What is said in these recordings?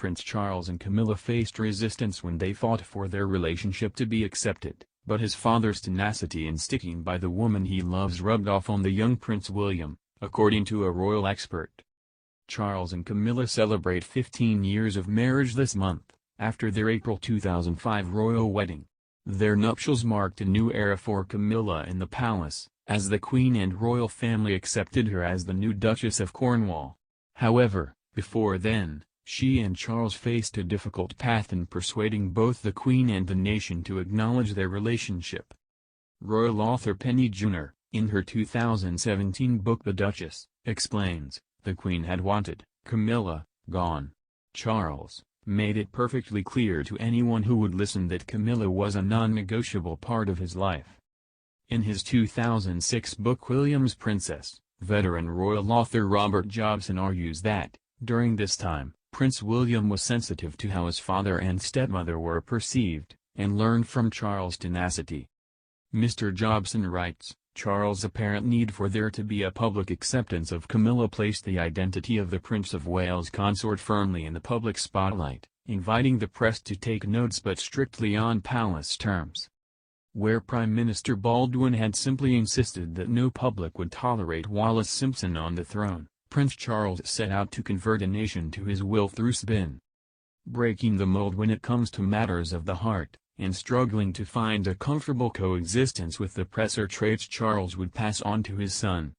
Prince Charles and Camilla faced resistance when they fought for their relationship to be accepted, but his father's tenacity in sticking by the woman he loves rubbed off on the young Prince William, according to a royal expert. Charles and Camilla celebrate 15 years of marriage this month, after their April 2005 royal wedding. Their nuptials marked a new era for Camilla in the palace, as the Queen and royal family accepted her as the new Duchess of Cornwall. However, before then, she and Charles faced a difficult path in persuading both the Queen and the nation to acknowledge their relationship. Royal author Penny Junor, in her 2017 book The Duchess, explains, the Queen had wanted Camilla gone. Charles made it perfectly clear to anyone who would listen that Camilla was a non-negotiable part of his life. In his 2006 book William's Princess, veteran royal author Robert Jobson argues that, during this time, Prince William was sensitive to how his father and stepmother were perceived, and learned from Charles' tenacity. Mr. Jobson writes, Charles' apparent need for there to be a public acceptance of Camilla placed the identity of the Prince of Wales consort firmly in the public spotlight, inviting the press to take notes but strictly on palace terms. Where Prime Minister Baldwin had simply insisted that no public would tolerate Wallis Simpson on the throne, Prince Charles set out to convert a nation to his will through spin. Breaking the mold when it comes to matters of the heart, and struggling to find a comfortable coexistence with the press are traits Charles would pass on to his son.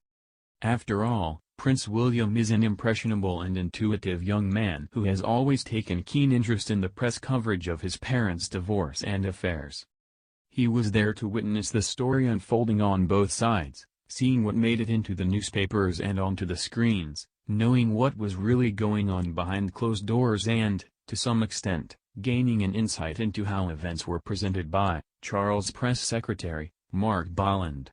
After all, Prince William is an impressionable and intuitive young man who has always taken keen interest in the press coverage of his parents' divorce and affairs. He was there to witness the story unfolding on both sides, seeing what made it into the newspapers and onto the screens, knowing what was really going on behind closed doors and, to some extent, gaining an insight into how events were presented by Charles' press secretary, Mark Bolland.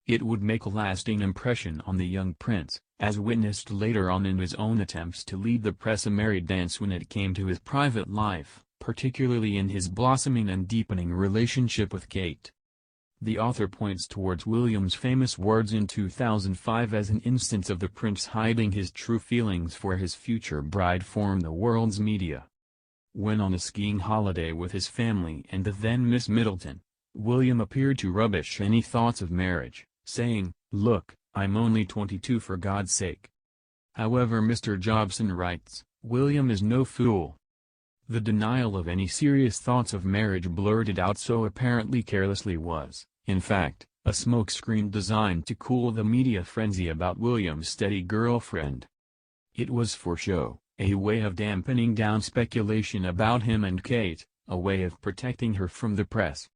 It would make a lasting impression on the young prince, as witnessed later on in his own attempts to lead the press a merry dance when it came to his private life, particularly in his blossoming and deepening relationship with Kate. The author points towards William's famous words in 2005 as an instance of the prince hiding his true feelings for his future bride from the world's media. When on a skiing holiday with his family and the then Miss Middleton, William appeared to rubbish any thoughts of marriage, saying, "Look, I'm only 22 for God's sake." However, Mr. Jobson writes, William is no fool. The denial of any serious thoughts of marriage blurted out so apparently carelessly was, in fact, a smokescreen designed to cool the media frenzy about William's steady girlfriend. It was for show, a way of dampening down speculation about him and Kate, a way of protecting her from the press.